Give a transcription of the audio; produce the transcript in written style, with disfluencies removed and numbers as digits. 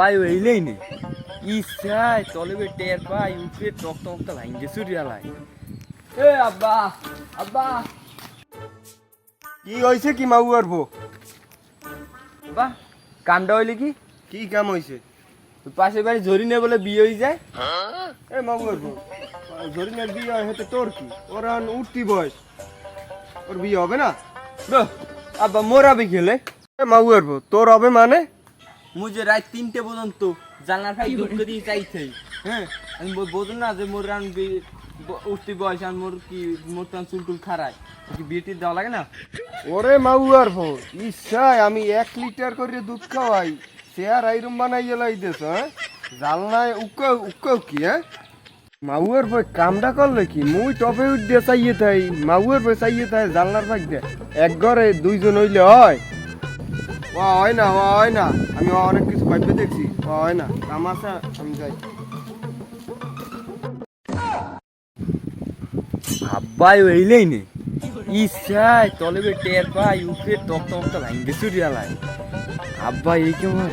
আব্বাই হইলেই নে ইচ্ছায় তলে বে টের পাই উঠে টকটা ভাঙ্গে চুরিয়ালাই এ আব্বা আব্বা কি হয়েছে কি মাউ আরবো আব্বা কামটা হইলে কি কি কাম হয়েছে পাশের বাড়ি ঝরি নে বলে বিয়ে হয়ে যায় এ মাউ আরবো জরিনার বিয়ে হয় হেতে তোর কি ওর এখন উঠতি বয়স ওর বিয়ে হবে না বাহ, আব্বা মোরাবি খেলে এ মাউ আরবো তোর হবে মানে মুঝে রাত 3টে পর্যন্ত জানার ভাই দুঃখ দিয়ে চাইছে হ্যাঁ আমি বোঝুন না যে মোর রান উঠতি বয়স আর মোর কি মোর টান চুল খারায় কি বিয়েটি দেওয়া লাগে না ওরে মাউ আরবো ইচ্ছায় আমি 1 লিটার করে দুধ খাওয়াই সে আর আইরম বানাইয়া লাইতেছ হ্যাঁ জালনায় উক্কাও কি হ্যাঁ মাউয়ের বই কামটা করলে কি মুই টপে উঠ দিয়ে চাইয়ে থাই মাউয়ের বই চাইয়ে থাই জালনার পাক দিয়ে এক ঘরে দুইজন হইলে হয় হয় না আমি অনেক কিছু ভাববে দেখছি হয় না কাম আছে আমি যাই আব্বাই হইলেই নে ইচ্ছায় তলে বে টের পাই উঠে টকটা ভাঙ্গে চুরিয়ালাই আব্বা এই কেমন